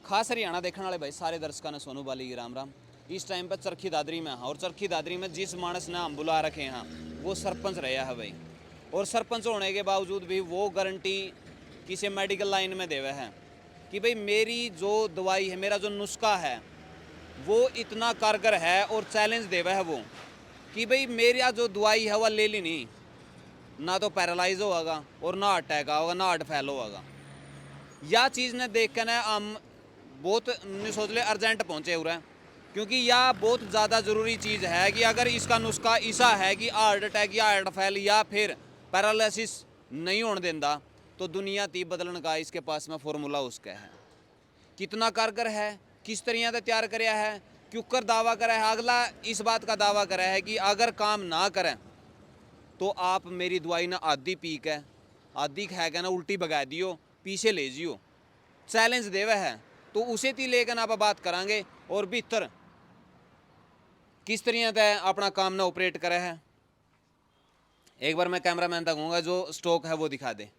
खास हरियाणा देखने वाले भाई सारे दर्शकों ने सोनू बाली की राम राम। इस टाइम पर चरखी दादरी में हाँ, और चरखी दादरी में जिस मानस ने हम बुला रखे हैं वो सरपंच रहा है भाई। और सरपंच होने के बावजूद भी वो गारंटी किसी मेडिकल लाइन में देवे है कि भाई मेरी जो दवाई है, मेरा जो नुस्खा है वो इतना कारगर है, और चैलेंज देवे है वो कि भाई मेरा जो दवाई है वह ले ली नहीं, ना तो पैरालाइज होगा और ना अटैक होगा, ना हार्ट फेल होगा। यह चीज़ ने देख कर ना हम बहुत नहीं सोच ले अर्जेंट पहुँचे हो रहे हैं, क्योंकि यह बहुत ज़्यादा ज़रूरी चीज़ है कि अगर इसका नुस्खा ऐसा है कि हार्ट अटैक या हार्ट फेल या फिर पैरालिसिस नहीं होने देता, तो दुनिया ती बदलन का इसके पास में फॉर्मूला उसका है। कितना कारगर है, किस तरह से तैयार कराया है, क्यों कर दावा करा है। अगला इस बात का दावा करा है कि अगर काम ना करें तो आप मेरी दवाई ना आधी पी के आधी खा के ना उल्टी भगा दियो, पीछे ले जियो, चैलेंज देवे है। तो उसे ती लेकर आप बात करांगे और भीतर किस तरह से अपना काम ना ऑपरेट करे है। एक बार मैं कैमरामैन तक कहूँगा जो स्टॉक है वो दिखा दे।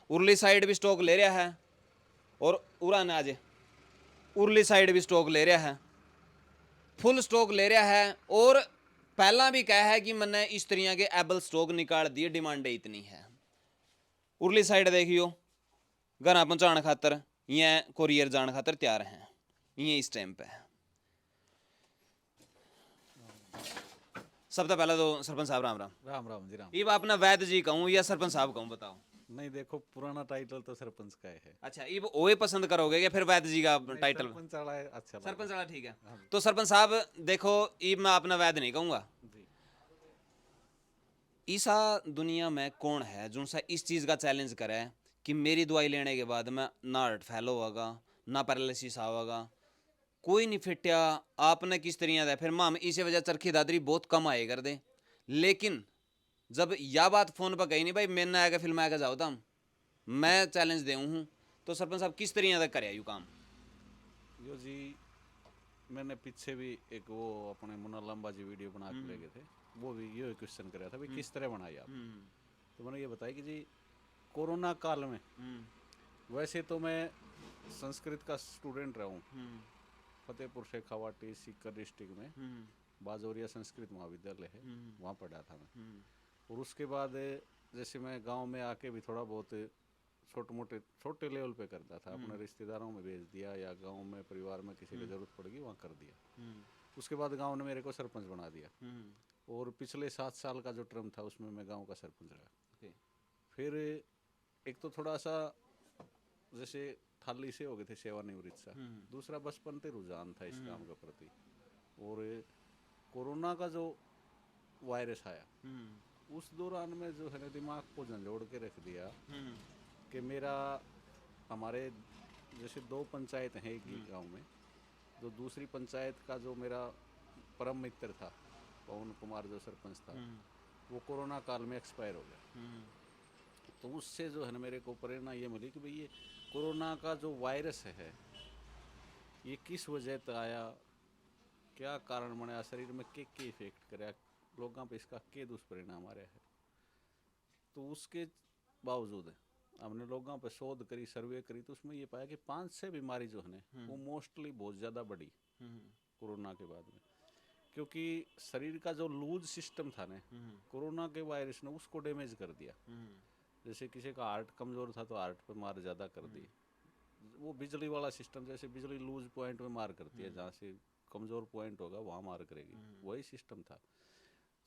उरली साइड भी स्टॉक ले रहा है और उरा ना आज उरली साइड भी स्टॉक ले रहा है, फुल स्टॉक ले रहा है। और पहला भी कहा है कि मैंने इस तरह के एबल स्टॉक निकाल दिए, डिमांड इतनी है। उरली साइड देखियो घर पहुँचाने खातर ये कोरियर जाने खातर तैयार हैं ये इस टाइम पे। सबसे पहले तो सरपंच साहब राम राम। राम राम जी राम। ये अपना वैद्य जी कहूँ या सरपंच साहब कहूँ बताओ। नहीं देखो, पुराना टाइटल तो सरपंच का है। अच्छा, ये ओए पसंद करोगे या फिर वैद्य जी का टाइटल? सरपंच वाला है, अच्छा लगा। सरपंच वाला ठीक है। हाँ जी। तो सरपंच साहब देखो, ये मैं अपना वैद्य नहीं कहूँगा। जी। ईसा दुनिया में कौन है जो सा इस चीज़ का चैलेंज करे कि मेरी दवाई लेने के बाद में ना हार्ट फेल होगा, ना पैरालिसिस आवेगा, कोई नहीं फिटिया। आपने किस तरह है फिर माम इसी वजह चरखी दादरी बहुत कम आए कर दे। लेकिन जब यह बात फोन पर कही नहीं भाई मैंने आएगा फिल्म आएगा जाओ तम मैं चैलेंज दे हूँ, तो सरपंच साहब किस तरह से करे यू काम? यो जी, मैंने पीछे भी एक वो अपने मुन्ना लंबा जी वीडियो बना के ले गए थे, वो भी ये क्वेश्चन कराया था भाई किस तरह बनाई आप। तो मैंने ये बताया कि जी कोरोना काल में वैसे तो मैं संस्कृत का स्टूडेंट रहा हूँ, फतेहपुर शेखावाटी सीकर डिस्ट्रिक्ट में बाजोरिया संस्कृत महाविद्यालय है, वहाँ पढ़ा था मैं। और उसके बाद जैसे मैं गांव में आके भी थोड़ा बहुत छोटे लेवल पे करता था, अपने रिश्तेदारों में भेज दिया या गांव में परिवार में किसी की जरूरत पड़ गई वहाँ कर दिया। उसके बाद गांव ने मेरे को सरपंच बना दिया और पिछले 7 साल का जो टर्म था उसमें मैं गांव का सरपंच रहा। फिर एक तो थोड़ा सा जैसे थाली से हो गए थे सेवानिवृत्त सा, दूसरा बचपन से रुझान था इस काम के प्रति। और कोरोना का जो वायरस आया उस दौरान में जो है ना दिमाग को झंझोड़ के रख दिया कि मेरा हमारे जैसे 2 पंचायत हैं एक गांव में, जो दूसरी पंचायत का जो मेरा परम मित्र था पवन कुमार जो सरपंच था, वो कोरोना काल में एक्सपायर हो गया। तो उससे जो है ना मेरे को प्रेरणा ये मिली कि भाई ये कोरोना का जो वायरस है ये किस वजह से आया, क्या कारण बना, शरीर में के इफेक्ट कराया, लोगों पे इसका के दुष्परिणाम आ रहा है। तो उसके बावजूद हमने लोगों पे शोध करी, सर्वे करी, तो उसमें ये पाया कि 5-6 बीमारी जो है वो मोस्टली बहुत ज़्यादा बढ़ी कोरोना के बाद में, क्योंकि शरीर का जो लूज सिस्टम था ना कोरोना के वायरस ने उसको डैमेज कर दिया। जैसे किसी का हार्ट कमज़ोर था तो हार्ट पे मार ज़्यादा कर दी। वो बिजली वाला सिस्टम, जैसे बिजली लूज पॉइंट में मार करती है, जहाँ से कमज़ोर पॉइंट होगा वहाँ मार करेगी, वही सिस्टम था।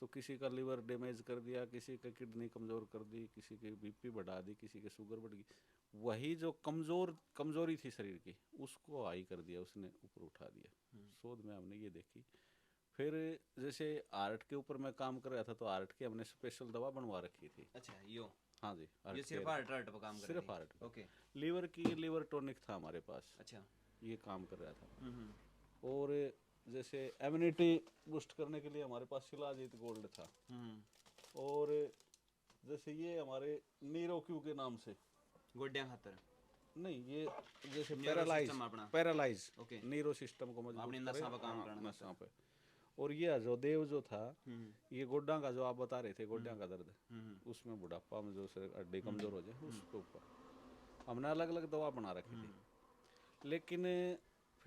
तो किसी का लिवर डैमेज कर दिया, किसी का किडनी कमज़ोर कर दी, किसी की बीपी बढ़ा दी, किसी की शुगर बढ़ गई। वही जो कमज़ोरी थी शरीर की उसको हाई कर दिया, उसने ऊपर उठा दिया। शोध में हमने ये देखी। फिर जैसे हार्ट के ऊपर मैं काम कर रहा था तो हार्ट की हमने स्पेशल दवा बनवा रखी थी। अच्छा यो, हाँ जी, ये सिर्फ हार्ट पर काम कर सिर्फ हार्ट। ओके। लीवर की लीवर टॉनिक था हमारे पास। अच्छा, ये काम कर रहा था। और जैसे इम्यूनिटी बूस्ट करने के लिए हमारे पास शिलाजीत गोल्ड था। और जैसे ये हमारे नीरो क्यू के नाम से गोड्या खातर नहीं, ये जैसे अपना पैरालाइज ओके, नीरो सिस्टम को मजबूत अपनी नसां पर काम करना नसां पे। और ये अजोदेव जो था, ये गोड्डा का जो आप बता रहे थे गोड्डा का दर्द, उसमें बुढ़ापा में जो हड्डी कमजोर हो जाए उसके ऊपर हमने अलग अलग दवा बना रखी थी। लेकिन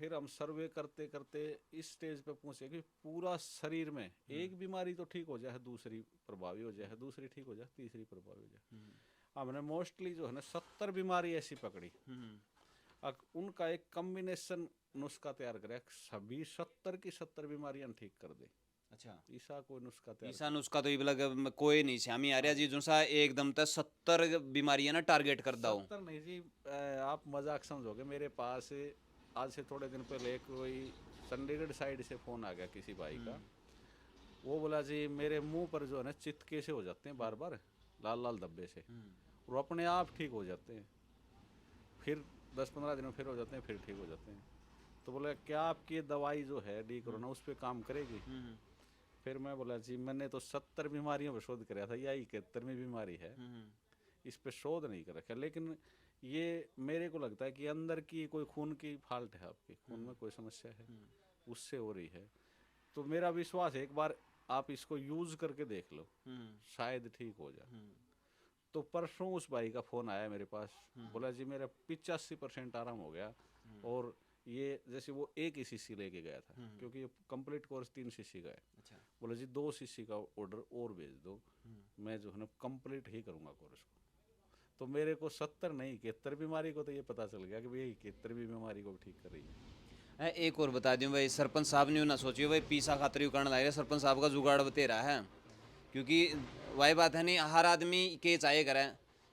फिर हम सर्वे करते करते इस स्टेज पे पहुंचे कि पूरा शरीर में एक बीमारी तो ठीक हो जाए, दूसरी प्रभावी हो जाए, दूसरी ठीक हो जाए, तीसरी प्रभावी हो जाए। हमने मोस्टली जो है ना 70 बीमारी ऐसी पकड़ी। अब उनका एक कॉम्बिनेशन नुस्खा तैयार करें, सभी 70 की 70 बीमारियां ठीक कर दे। अच्छा, ईसा कोई नुस्खा तैयार ईसा नुस्खा तो ये लग कोई नहीं श्यामी आर्या जी जो सा एकदम तक 70 बीमारियां ना टारगेट कर दाओ। 70 नहीं जी, आप मजाक समझोगे। मेरे पास आज से थोड़े दिन पहले कोई चंडीगढ़ साइड से फोन आ गया किसी भाई का। वो बोला जी मेरे मुंह पर जो है ना चितके से हो जाते हैं बार बार, लाल लाल धब्बे से, और अपने आप ठीक हो जाते हैं, फिर 10-15 दिन में फिर हो जाते हैं, फिर ठीक हो जाते हैं। तो बोला क्या आपकी ये दवाई जो है डी कोरोना उस पर काम करेगी? फिर मैं बोला जी मैंने तो 70 बीमारियों पर शोध कराया था, यह 71वीं बीमारी है, इस पे शोध नहीं कर रखा। लेकिन ये मेरे को लगता है कि अंदर की कोई खून की फॉल्ट है, आपके खून में कोई समस्या है, उससे हो रही है। तो मेरा विश्वास है एक बार आप इसको यूज करके देख लो, शायद ठीक हो जाए। तो परसों उस भाई का फोन आया मेरे पास, बोला जी मेरा 85% आराम हो गया, और ये जैसे वो एक ही शीशी लेके गया था, क्योंकि ये कंप्लीट कोर्स 3 शीशी का है। अच्छा, बोला जी 2 शीशी का ऑर्डर और भेज दो, मैं जो है ना कंप्लीट ही करूंगा कोर्स को। तो मेरे को 70 नहीं 71 बीमारी को तो ये पता चल गया कि भाई 71वीं बीमारी को ठीक कर रही है। एक और बता दूं भाई, सरपंच साहब ने ना सोचियो भाई पीसा खातर यू करना लगे, सरपंच साहब का जुगाड़ बतेरा है। क्योंकि वही बात है नहीं, हर आदमी के चाहे करे,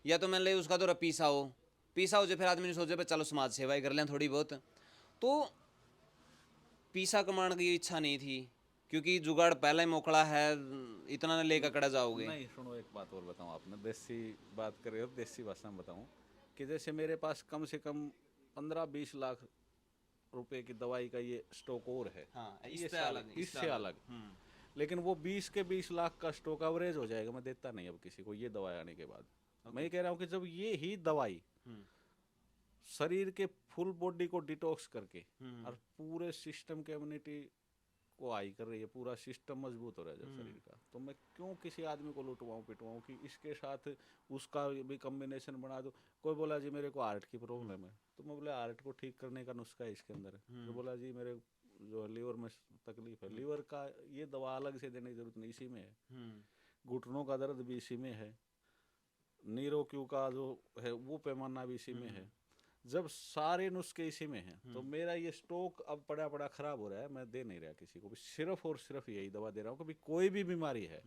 या तो मैंने ले उसका तो पीसा हो जो, फिर आदमी ने सोचे भाई चलो समाज सेवा कर लें थोड़ी बहुत। तो पीसा कमाने की इच्छा नहीं थी, क्योंकि जुगाड़ पहले ही मोकड़ा है, इतना न लेकर कड़ा जाओगे। नहीं सुनो, एक बात और बताऊं, आपने देसी बात कर रहे हो, देसी भाषा में बताऊं कि जैसे मेरे पास कम से कम 15-20 लाख रुपए की दवाई का ये स्टॉक और है। हाँ, ये इससे साल अलग, इससे अलग। लेकिन वो 20 के 20 लाख का स्टॉक एवरेज हो जाएगा, मैं देता नहीं अब किसी को ये दवाई आने के बाद। मैं ये कह रहा हूँ कि जब ये ही दवाई शरीर के फुल बॉडी को डिटॉक्स करके और पूरे सिस्टम के इम्यूनिटी को हाई कर रही है, पूरा सिस्टम मजबूत हो रहा है जब शरीर का, तो मैं क्यों किसी आदमी को लुटवाऊं पिटवाऊं कि इसके साथ उसका भी कॉम्बिनेशन बना दो। कोई बोला जी मेरे को हार्ट की प्रॉब्लम है, तो मैं बोला हार्ट को ठीक करने का नुस्खा है इसके अंदर। तो बोला जी मेरे जो लीवर में तकलीफ है, लीवर का ये दवा अलग से देने की जरूरत नहीं, इसी में है। घुटनों का दर्द भी इसी में है, नीरो क्यू का जो है वो पैमाना भी इसी में है। जब सारे नुस्खे इसी में हैं, तो मेरा ये स्टॉक अब पड़ा पड़ा खराब हो रहा है, मैं दे नहीं रहा किसी को भी, सिर्फ और सिर्फ यही दवा दे रहा हूँ। कभी कोई भी बीमारी है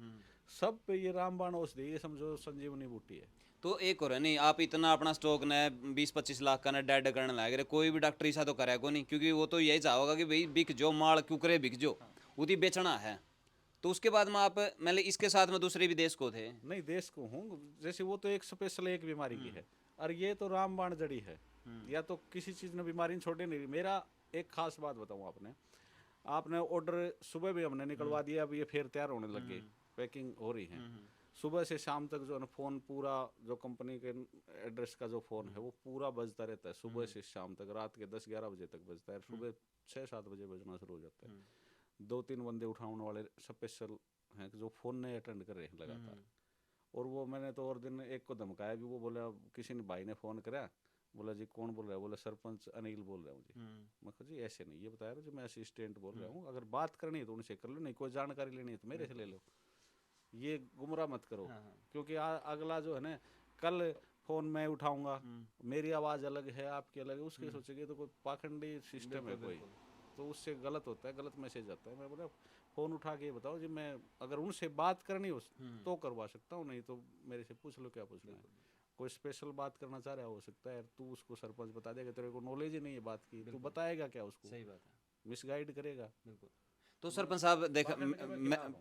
सब पे ये रामबाण औषधि, ये समझो संजीवनी बूटी है। तो एक और है नहीं, आप इतना अपना स्टॉक न 20-25 लाख का न डेड करने लग रहे, कोई भी डॉक्टर ऐसा तो करेगा नहीं, क्योंकि वो तो यही चाहोगा कि भाई बिक जो माल क्यों बिक जो उदी बेचना है। तो उसके बाद में आप मतलब इसके साथ में दूसरे भी देश को थे? नहीं देश को हूँ, जैसे वो तो एक स्पेशल एक बीमारी की है, और ये तो रामबाण जड़ी है, या तो किसी चीज ने बीमारी छोड़े नहीं। मेरा एक खास बात बताऊँ, आपने ऑर्डर सुबह भी हमने निकलवा दिया, अब ये फिर तैयार होने लग गए, पैकिंग हो रही है। सुबह से शाम तक जो है ना फोन पूरा, जो कंपनी के एड्रेस का जो फोन है वो पूरा बजता रहता है, सुबह से शाम तक, रात के 10-11 बजे तक बजता है, सुबह 6-7 बजे बजना शुरू हो जाता है। 2-3 बंदे उठाने वाले स्पेशल हैं जो फोन नहीं अटेंड कर रहे हैं लगातार। और वो मैंने तो और दिन एक को धमकाया भी, वो बोला किसी ने भाई ने फोन करा, बोला जी कौन बोल रहा है, बोला सरपंच अनिल बोल रहा हूँ जी। मैं कहा जी ऐसे नहीं, ये बताया जी मैं असिस्टेंट बोल रहा हूँ, अगर बात करनी है तो उनसे कर लो, नहीं कोई जानकारी लेनी है तो मेरे से ले लो, ये गुमराह मत करो। क्योंकि अगला जो है ना, कल फोन मैं उठाऊंगा, मेरी आवाज़ अलग है आपकी अलग है, उसके सोचेंगे तो कोई पाखंडी सिस्टम है कोई, तो उससे गलत होता है, गलत मैसेज आता है। मैं बोला फ़ोन उठा के बताओ जी, मैं अगर उनसे बात करनी हो तो करवा सकता हूँ, नहीं तो मेरे से पूछ लो क्या पूछना है। कोई स्पेशल बात करना चाह रहा हो सकता है, तू उसको सरपंच बता देगा, तेरे को नॉलेज ही नहीं है बात की, तू बताएगा क्या उसको? सही बात है, मिसगाइड करेगा। बिल्कुल। तो सरपंच साहब देख,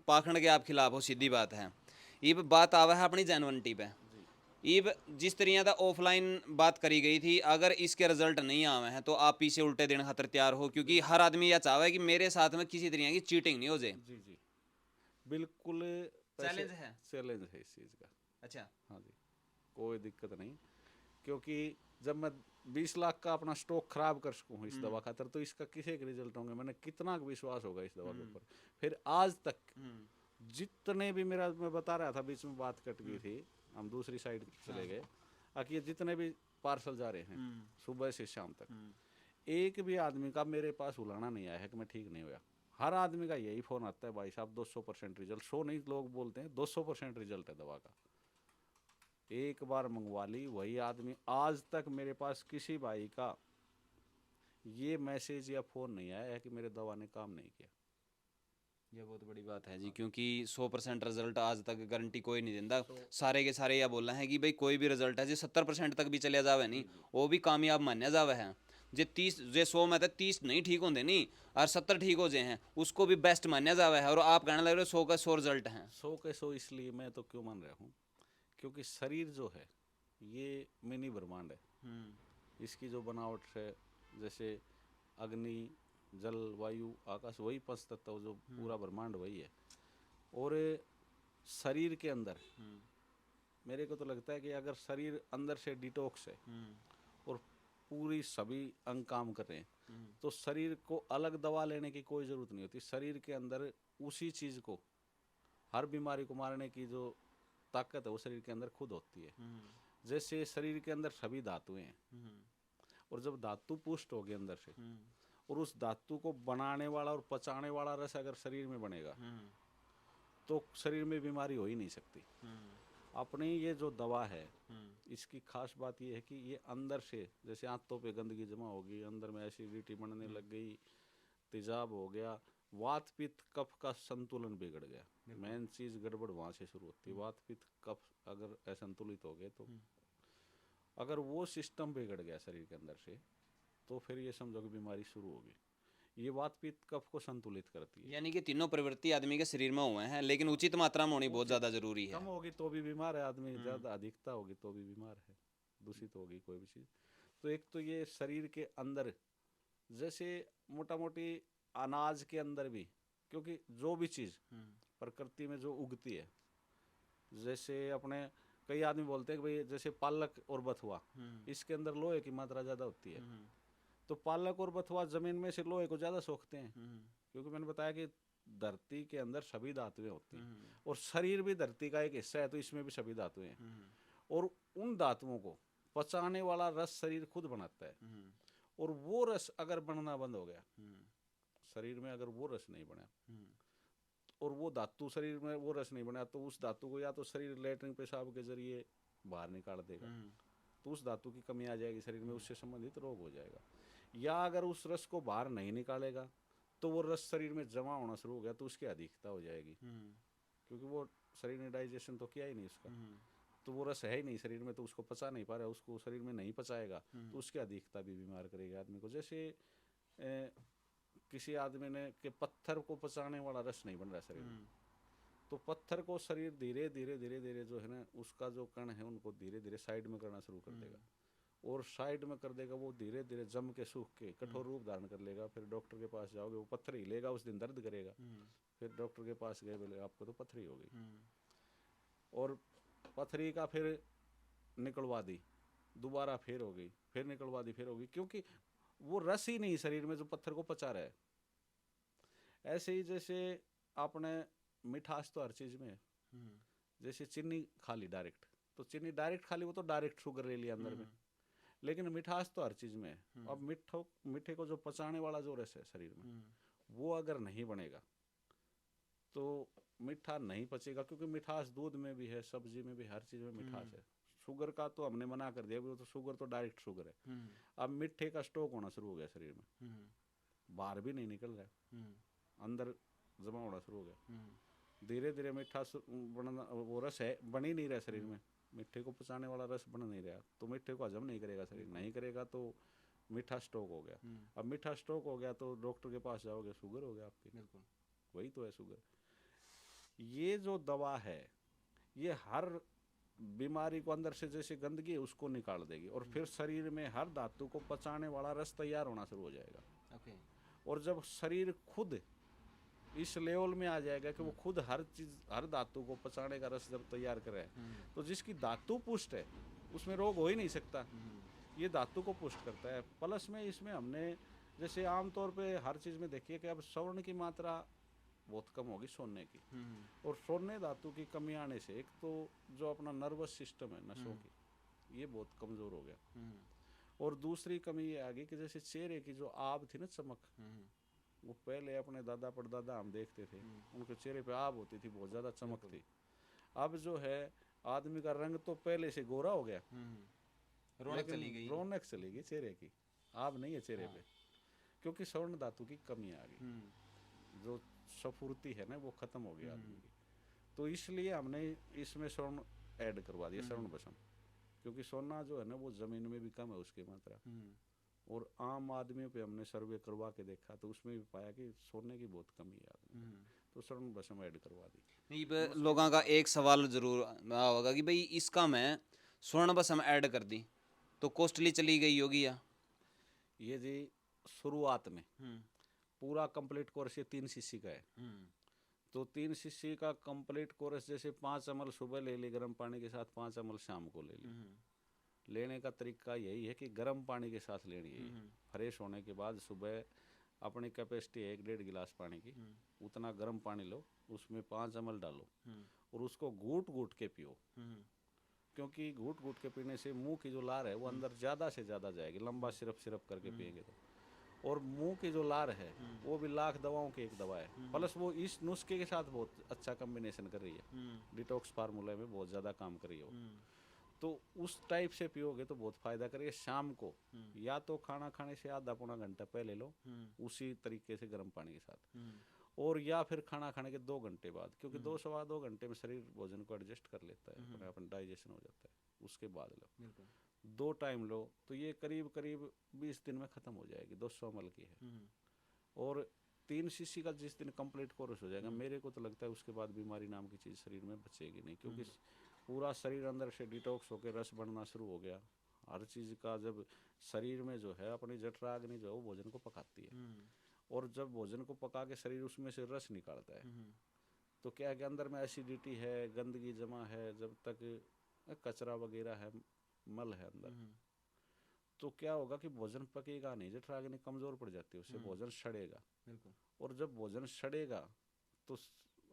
पाखंड के आप खिलाफ हो, सीधी बात है। ये बात आवा है अपनी जेन्युइनिटी पे। ये जिस तरह का ऑफलाइन बात करी गई थी, अगर इसके रिजल्ट नहीं आवे हैं तो आप पीछे उल्टे देने खातर तैयार हो, क्योंकि हर आदमी यह चाहता है कि मेरे साथ में किसी तरह की चीटिंग नहीं हो जाए। जी जी बिल्कुल, चैलेंज है, चैलेंज है इस चीज़ का। अच्छा, हाँ जी, कोई दिक्कत नहीं, क्योंकि जब मैं 20 लाख का अपना स्टॉक खराब कर सकूँ इस दवा खातर, तो इसका किसी के रिजल्ट होंगे, मैंने कितना विश्वास होगा इस दवा के ऊपर। फिर आज तक जितने भी मेरा, मैं बता रहा था बीच में बात कट गई थी, हम दूसरी साइड चले गए, कि ये जितने भी पार्सल जा रहे हैं सुबह से शाम तक, एक भी आदमी का मेरे पास उलाना नहीं आया है कि मैं ठीक नहीं हुआ। हर आदमी का यही फोन आता है, भाई साहब 200% रिजल्ट, 100 नहीं लोग बोलते हैं, 200% रिजल्ट है दवा का। एक बार मंगवा ली, वही आदमी आज तक मेरे पास किसी भाई का ये मैसेज या फोन नहीं आया है कि मेरे दवा ने काम नहीं किया। ये बहुत बड़ी बात है जी, क्योंकि 100% रिजल्ट आज तक गारंटी कोई नहीं देता। सारे के सारे यह बोलना है कि भाई कोई भी रिजल्ट है जी 70% तक भी चले जावे नहीं, वो भी कामयाब मान्या जावे है। जे 30 जे 100 में 30 नहीं ठीक होंगे नहीं और 70 ठीक हो जाए हैं, उसको भी बेस्ट मान्या जावे है। और आप कहने लग रहे हो 100 का 100 रिजल्ट हैं। 100 के 100 इसलिए मैं तो क्यों मान रहा हूँ, क्योंकि शरीर जो है ये मिनी ब्रह्मांड है। इसकी जो बनावट है, जैसे अग्नि, जल, वायु, आकाश, वही पंच तत्व, जो पूरा ब्रह्मांड वही है। और शरीर के अंदर मेरे को तो लगता है कि अगर शरीर अंदर से डिटॉक्स है और पूरी सभी अंग काम कर रहे हैं, तो शरीर को अलग दवा लेने की कोई ज़रूरत नहीं होती। शरीर के अंदर उसी चीज़ को, हर बीमारी को मारने की जो ताकत है वो शरीर के अंदर खुद होती है। जैसे शरीर के अंदर सभी धातुएं हैं, और जब धातु पुष्ट होगी अंदर से, और उस धातु को बनाने वाला और पचाने वाला रस अगर शरीर में बनेगा, तो शरीर में बीमारी हो ही नहीं सकती। अपनी ये जो दवा है, इसकी खास बात ये है कि ये अंदर से, जैसे आंतों पे गंदगी जमा होगी, अंदर में एसिडिटी बनने लग गई, तेजाब हो गया, वात पित्त कफ का संतुलन बिगड़ गया। मेन चीज गड़बड़ वहां से शुरू होती है। वात पित्त कफ अगर असंतुलित हो गए, तो अगर वो सिस्टम बिगड़ गया शरीर के अंदर से, तो फिर ये समझो कि बीमारी शुरू होगी। ये वात पित्त कफ को संतुलित करती है। यानी कि तीनों प्रवृत्ति आदमी के शरीर में हुए हैं, लेकिन उचित मात्रा में होनी बहुत ज़्यादा जरूरी है। कम होगी तो भी बीमार है आदमी, ज़्यादा अधिकता होगी तो भी बीमार है, दूषित होगी कोई भी चीज़। तो एक तो ये शरीर के अंदर, जैसे मोटा मोटी अनाज के अंदर भी, क्योंकि जो भी चीज़ प्रकृति में जो उगती है, जैसे अपने कई आदमी बोलते हैं कि भाई जैसे पालक और बथुआ, इसके अंदर लोहे की मात्रा ज़्यादा होती है, तो पालक और बथुआ जमीन में से लोहे को ज़्यादा सोखते हैं, क्योंकि मैंने बताया कि धरती के अंदर सभी धातुएं होती हैं, और शरीर भी धरती का एक हिस्सा है, तो इसमें भी सभी धातुएं हैं। और उन धातुओं को पचाने वाला रस शरीर खुद बनाता है। और वो रस अगर बनना बंद हो गया शरीर में, अगर वो रस नहीं बना और वो धातु शरीर में वो रस नहीं बना, तो उस धातु को या तो शरीर लेटरिन पेशाब के जरिए बाहर निकाल देगा, तो उस धातु की कमी आ जाएगी शरीर में, उससे संबंधित रोग हो जाएगा। या अगर उस रस को बाहर नहीं निकालेगा, तो वो रस शरीर में जमा होना शुरू हो गया, तो उसकी अधिकता हो जाएगी, क्योंकि वो शरीर ने डाइजेशन तो किया ही नहीं उसका, तो वो रस है ही नहीं शरीर में, तो उसको पचा नहीं पा रहा, उसको शरीर में नहीं पचाएगा, तो उसकी अधिकता भी बीमार करेगी आदमी को। जैसे किसी आदमी ने कि पत्थर को पचाने वाला रस नहीं बन रहा शरीर में, तो पत्थर को शरीर धीरे धीरे धीरे धीरे जो है ना, उसका जो कण है उनको धीरे धीरे साइड में करना शुरू कर देगा, और साइड में कर देगा, वो धीरे धीरे जम के सूख के कठोर रूप धारण कर लेगा। फिर डॉक्टर के पास जाओगे, वो पत्थर हिलेगा, उस दिन दर्द करेगा, फिर डॉक्टर के पास गए, बोले आपको तो पथरी हो गई, और पथरी का फिर निकलवा दी, दोबारा फिर हो गई, फिर निकलवा दी, फिर हो गई, क्योंकि वो रस ही नहीं शरीर में जो पत्थर को पचा रहा है। ऐसे ही जैसे आपने मिठास तो हर चीज में है, जैसे चीनी खा ली डायरेक्ट, तो चीनी डायरेक्ट खा ली, वो तो डायरेक्ट शुगर ले लिया अंदर में, लेकिन मिठास तो हर चीज में है। अब मीठे को जो पचाने वाला जो रस है शरीर में, वो अगर नहीं बनेगा तो मीठा नहीं पचेगा, क्योंकि मिठास दूध में भी है, सब्जी में भी, हर चीज में मिठास है। शुगर का तो हमने मना कर दिया, वो तो शुगर तो डायरेक्ट शुगर है। अब मीठे का स्टॉक होना शुरू हो गया शरीर में, बाहर भी नहीं निकल रहा है, अंदर जमा होना शुरू हो गया, धीरे धीरे मीठा बनना, वो रस है बन ही नहीं रहा शरीर में, मीठे को पचाने वाला रस बन नहीं रहा, तो मीठे को हजम नहीं करेगा शरीर, नहीं करेगा तो मीठा स्टॉक हो गया। अब मीठा स्टॉक हो गया तो डॉक्टर के पास जाओगे, शुगर हो गया आपकी। बिल्कुल, वही तो है शुगर। ये जो दवा है, ये हर बीमारी को अंदर से जैसे गंदगी है उसको निकाल देगी, और फिर शरीर में हर धातु को पचाने वाला रस तैयार होना शुरू हो जाएगा। और जब शरीर खुद इस लेवल में आ जाएगा कि वो खुद हर चीज, हर धातु को पचाने का रस जब तैयार करे, तो जिसकी धातु पुष्ट है उसमें रोग हो ही नहीं सकता। ये धातु को पुष्ट करता है। प्लस में इसमें हमने जैसे आमतौर पे हर चीज में देखिए कि अब स्वर्ण की मात्रा बहुत कम होगी सोने की, और सोने धातु की कमी आने से एक तो जो अपना नर्वस सिस्टम है नसों की, ये बहुत कमजोर हो गया, और दूसरी कमी ये आ गई कि जैसे चेहरे की जो आब थी ना, चमक, वो पहले अपने दादा परदादा हम देखते थे, उनके चेहरे पे आब होती थी, बहुत ज़्यादा चमक थी। अब जो है आदमी का रंग तो पहले से गोरा हो गया, रौनक चली गई, रौनक चली गई चेहरे की, आब नहीं है चेहरे पे, क्योंकि स्वर्ण धातु की कमी आ गई, जो स्फूर्ति है ना वो खत्म हो गई आदमी की। तो इसलिए हमने इसमें स्वर्ण ऐड करवा दिया, स्वर्ण भस्म, क्योंकि सोना जो है ना वो जमीन में भी कम है उसकी मात्रा, और आम आदमियों पे हमने सर्वे करवा के देखा तो उसमें भी पाया कि सोने की बहुत कमी है आदमी में। तो स्वर्ण भस्म ऐड करवा दी। नहीं, लोगों का एक सवाल जरूर होगा कि भाई इसका मैं स्वर्ण भस्म ऐड कर दी तो कॉस्टली चली गई होगी या? ये जी शुरुआत में पूरा कंप्लीट कोर्स ये 3 सीसी का है, तो 3 सीसी का कंप्लीट कोर्स जैसे 5 ml सुबह ले ली गर्म पानी के साथ, 5 ml शाम को ले ली। लेने का तरीका यही है कि गर्म पानी के साथ लेनी है, फ्रेश होने के बाद सुबह अपनी कैपेसिटी है 1-1.5 गिलास पानी की, उतना गर्म पानी लो, उसमें 5 ml डालो और उसको घूट घूट के पियो, क्योंकि घूट घूट के पीने से मुंह की जो लार है वो अंदर ज़्यादा से ज़्यादा जाएगी, लंबा सिरप करके पिएंगे तो। और मुंह की जो लार है वो भी लाख दवाओं की एक दवा है, प्लस वो इस नुस्खे के साथ बहुत अच्छा कम्बिनेशन कर रही है, डिटॉक्स फार्मूला में बहुत ज़्यादा काम कर रही है वो। तो उस टाइप से पियोगे तो बहुत फ़ायदा करेगा। शाम को या तो खाना खाने से आधा पौना घंटा पहले लो, उसी तरीके से गर्म पानी के साथ, और या फिर खाना खाने के 2 घंटे बाद, क्योंकि 2 घंटे में शरीर भोजन को एडजस्ट कर लेता है, अपना डाइजेशन हो जाता है, उसके बाद लो। 2 टाइम लो तो ये करीब करीब 20 दिन में ख़त्म हो जाएगी, 200 ml की है। और 3 सीसी का जिस दिन कंप्लीट कोर्स हो जाएगा, मेरे को तो लगता है उसके बाद बीमारी नाम की चीज़ शरीर में बचेगी नहीं, क्योंकि पूरा शरीर अंदर से डिटॉक्स होकर रस बनना शुरू हो गया। हर चीज़ का जब शरीर में जो है अपनी जठराग्नि जो है वो भोजन को पकाती है, और जब भोजन को पका के शरीर उसमें से रस निकालता है, तो क्या है कि अंदर में एसिडिटी है, गंदगी जमा है, जब तक कचरा वगैरह है, मल है अंदर, तो क्या होगा कि भोजन पकेगा नहीं, जठराग्नि कमज़ोर पड़ जाती है, उससे भोजन सड़ेगा, और जब भोजन सड़ेगा तो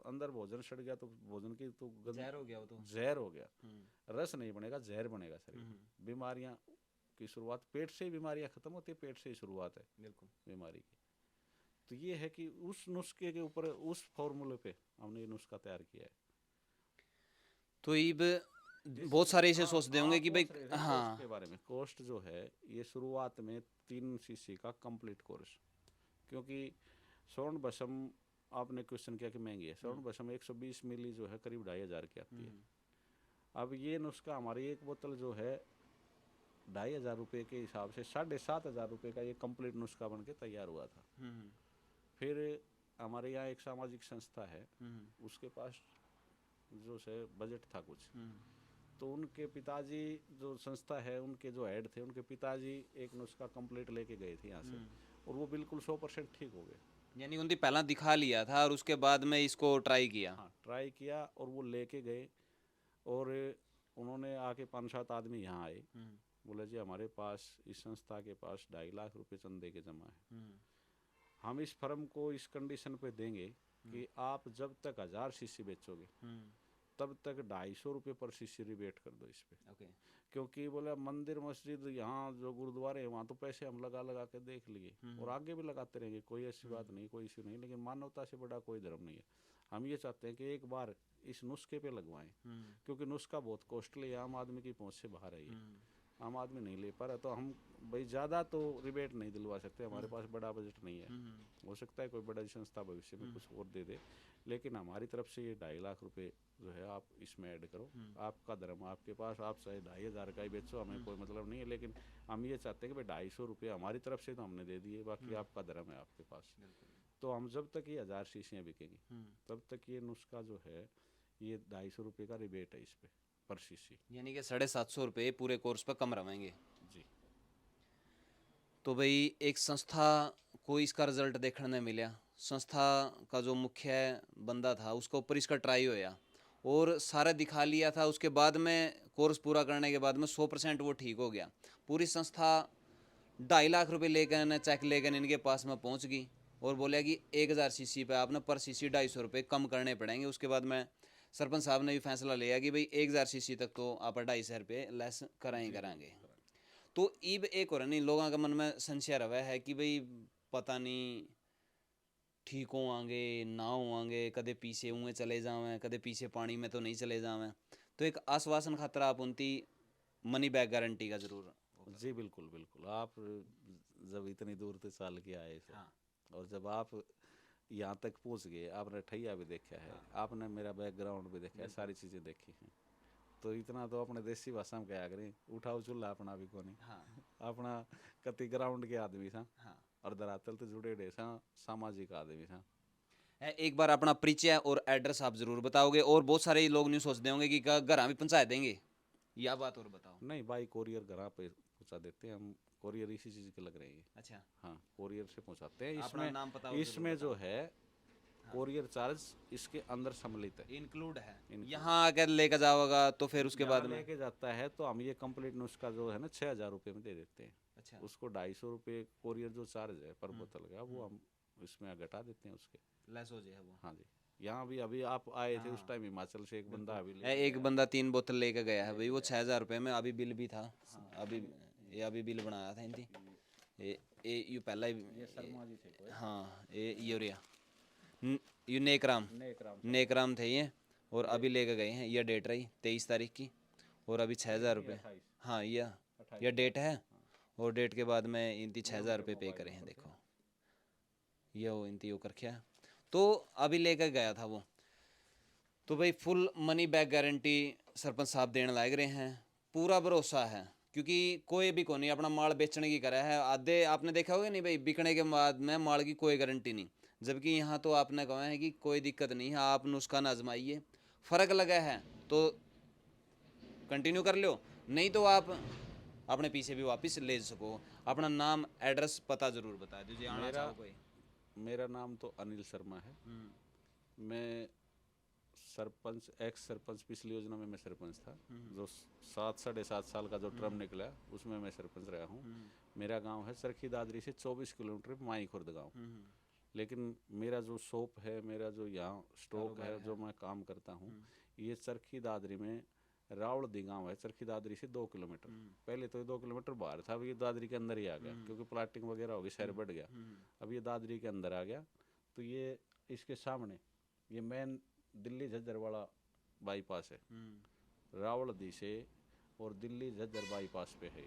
अंदर भोजन सड़ गया तो भोजन की तो जहर हो गया, वो तो जहर हो गया, रस नहीं बनेगा, जहर बनेगा शरीर। बीमारियां की शुरुआत पेट से ही, बीमारियां खत्म होती है पेट से ही, शुरुआत है बीमारी की। तो ये है कि उस नुस्खे के ऊपर, उस फॉर्मूले पे हमने ये नुस्खा तैयार किया है। तो ये बहुत सारे इसे सोचते होंगे कि भाई हाँ के बारे में कोस्ट जो है ये शुरुआत में 3 सीसी का कंप्लीट कोर्स, क्योंकि स्वर्ण भस्म आपने क्वेश्चन किया कि महंगी है, स्वर्ण भस्म 120 मिली जो है करीब 2500 की आती है। अब ये नुस्खा हमारी एक बोतल जो है 2500 रुपये के हिसाब से 7500 रुपये का ये कंप्लीट नुस्खा बन के तैयार हुआ था। फिर हमारे यहाँ एक सामाजिक संस्था है, उसके पास जो है बजट था कुछ, तो उनके पिताजी जो संस्था है उनके जो हेड थे, उनके पिताजी एक नुस्खा कंप्लीट लेके गए थे यहाँ से, और वो बिल्कुल 100% ठीक हो गए। यानी उनकी पहला दिखा लिया था और उसके बाद में इसको ट्राई किया। हाँ, ट्राई किया और वो लेके गए, और उन्होंने आके 5-7 आदमी यहाँ आए, बोले जी हमारे पास इस संस्था के पास 2.5 लाख रुपए चंदे के जमा है, हम इस फर्म को इस कंडीशन पे देंगे कि आप जब तक 1000 सीसी बेचोगे तब तक 250 रुपये पर सीसी रिबेट कर दो इस पे। क्योंकि बोले मंदिर मस्जिद यहाँ जो गुरुद्वारे हैं वहाँ तो पैसे हम लगा लगा के देख लिए, और आगे भी लगाते रहेंगे, कोई ऐसी बात नहीं, कोई इश्यू नहीं, लेकिन मानवता से बड़ा कोई धर्म नहीं है। हम ये चाहते हैं कि एक बार इस नुस्खे पे लगवाएं, क्योंकि नुस्खा बहुत कॉस्टली है, आम आदमी की पहुँच से बाहर है ये, आम आदमी नहीं ले पा रहा, तो हम भाई ज़्यादा तो रिबेट नहीं दिलवा सकते, हमारे पास बड़ा बजट नहीं है। हो सकता है कोई बड़ा संस्था भविष्य में कुछ और दे दे, लेकिन हमारी तरफ से ये 2.5 लाख रुपए जो है आप इसमें ऐड करो, आपका धर्म आपके पास, आप चाहे 2500 का ही बेचो, हमें कोई मतलब नहीं है, लेकिन हम ये चाहते हैं कि भाई 250 रुपये हमारी तरफ से तो हमने दे दिए, बाकी आपका धर्म है आपके पास। तो हम जब तक ये 1000 शीशियाँ बिकेंगी तब तक ये नुस्खा जो है ये 250 रुपये का रिबेट है इस पे पर शीशी, यानी कि 750 रुपये पूरे कोर्स पर कम रहेंगे जी। तो भाई एक संस्था को इसका रिजल्ट देखने में मिला, संस्था का जो मुख्य बंदा था उसके ऊपर इसका ट्राई होया और सारा दिखा लिया था, उसके बाद में कोर्स पूरा करने के बाद में 100% वो ठीक हो गया। पूरी संस्था 2.5 लाख रुपए लेकर चेक लेकर इनके पास में पहुंच गई और बोला कि 1000 सीसी पे आपने पर सीसी 250 रुपये कम करने पड़ेंगे। उसके बाद में सरपंच साहब ने भी फैसला लिया कि भाई 1000 सीसी तक तो आप 250 रुपये लेस कराएंगे। तो ईब एक और नहीं लोगों के मन में संशय रहा है कि भाई पता नहीं ठीक होवांगे ना होवांगे, कदे पीछे हुए चले जावें, कदे पीछे पानी में तो नहीं चले जावें। तो एक आश्वासन खातर आप उनकी मनी बैक गारंटी का जरूर। जी बिल्कुल बिल्कुल। आप जब इतनी दूर से चाल के आए थे, हाँ। और जब आप यहाँ तक पहुँच गए, आपने ठैया भी देखा है, आपने मेरा बैकग्राउंड भी देखा है, सारी चीज़ें देखी हैं, तो इतना तो अपने देसी भाषा में क्या करें, उठाओ चूल्हा अपना भी कोनी। हाँ। अपना कति ग्राउंड के आदमी सा, हाँ। और धरातल तो जुड़े रहे सा, सामाजिक आदमी सा। एक बार अपना परिचय और एड्रेस आप जरूर बताओगे, और बहुत सारे लोग नहीं सोचते होंगे कि घर भी पहुंचा देंगे, या बात और बताओ। नहीं भाई, कोरियर घर पे पहुँचा देते हैं हम। कोरियर इसी चीज़ के लग रहे हैं। अच्छा। हाँ, कोरियर से पहुँचाते हैं। अपना इसमें नाम पता इसमें जो है कोरियर चार्ज इसके अंदर सम्मिलित है, इंक्लूड है। Include। यहाँ अगर लेकर जाओगा तो फिर उसके बाद यहाँ में। लेके जाता है तो हम ये कंप्लीट उसका जो है ना 6,000 रुपये में दे देते हैं। अच्छा। उसको 250 रुपये कोरियर जो चार्ज है पर बोतल का, वो हम इसमें घटा देते हैं उसके। लेस हो जाए वो। हाँ जी। यहाँ भी अभी आप आए थे उस टाइम हिमाचल से एक बंदा अभी एक बंदा 3 बोतल लेकर गया है भाई, वो 6,000 रुपये में। अभी बिल भी था। अभी ये अभी बिल बनाया था इनकी। ये पहला ही। शर्मा जी थे कोई। हाँ, ये यूरिया ये नेकराम नेकराम थे ये। और अभी लेकर गए हैं, ये डेट रही 23 तारीख की, और अभी 6,000 रुपये। हाँ, यह डेट है, और डेट के बाद में इनती 6,000 रुपये पे करे हैं। देखो ये वो इनती वो कर क्या, तो अभी लेकर गया था वो। तो भाई full money back guarantee sarpanch साहब देने लाग रहे हैं, पूरा भरोसा है, क्योंकि कोई भी को नहीं अपना माल बेचने की करा है। आधे आपने देखा होगा नहीं भाई, बिकने के बाद में माल की कोई गारंटी नहीं, जबकि यहाँ तो आपने कहा है कि कोई दिक्कत नहीं है, आप नुस्खा न आजमाइए, फ़र्क लगा है तो कंटिन्यू कर लो, नहीं तो आप अपने पीछे भी वापस ले सको। अपना नाम एड्रेस पता जरूर बता दीजिए, आना चाहो कोई। मेरा नाम तो अनिल शर्मा है। मैं सरपंच, एक्स सरपंच, पिछली योजना में मैं सरपंच था। जो 7-7.5 साल का जो टर्म निकला उसमें मैं सरपंच रहा हूँ। मेरा गांव है चरखी दादरी से 24 किलोमीटर माई खुर्द गाँव। लेकिन मेरा जो शॉप है, मेरा जो यहाँ स्टॉक है, जो मैं काम करता हूँ, ये चरखी दादरी में रावलदी गांव है। चरखी दादरी से 2 किलोमीटर, पहले तो ये 2 किलोमीटर बाहर था, अब ये दादरी के अंदर ही आ गया, क्योंकि प्लाटिंग वगैरह हो गई, शहर बढ़ गया, अब ये दादरी के अंदर आ गया। तो ये इसके सामने ये मेन दिल्ली झज्जर वाला बाईपास है, रावलदी से और दिल्ली झज्जर बाईपास पे है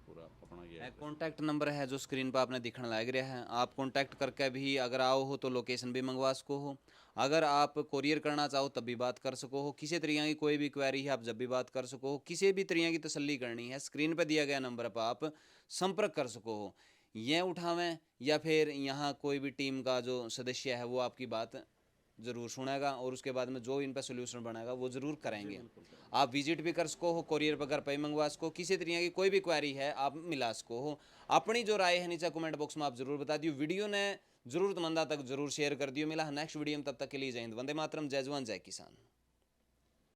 पूरा अपना। ये कॉन्टैक्ट नंबर है जो स्क्रीन पर आपने दिखने लग रहा है, आप कॉन्टैक्ट करके भी अगर आओ हो तो लोकेशन भी मंगवा सको हो। अगर आप कोरियर करना चाहो तब भी बात कर सको हो। किसी तरह की कोई भी क्वेरी है आप जब भी बात कर सको हो। किसी भी तरह की तसल्ली करनी है, स्क्रीन पर दिया गया नंबर पर आप संपर्क कर सको हो। ये उठावें या फिर यहाँ कोई भी टीम का जो सदस्य है वो आपकी बात ज़रूर सुनेगा, और उसके बाद में जो इन पर सोल्यूशन बनाएगा वो ज़रूर करेंगे। आप विजिट भी कर सको हो, कोरियर पर घर पर ही मंगवा सको, किसी तरह की कोई भी क्वेरी है आप मिला सको हो। अपनी जो राय है नीचे कमेंट बॉक्स में आप ज़रूर बता दियो। वीडियो ने ज़रूरतमंदा तक ज़रूर शेयर कर दियो। मिला नेक्स्ट वीडियो में, तब तक के लिए जय हिंद, वंदे मातरम, जय जवान जय किसान।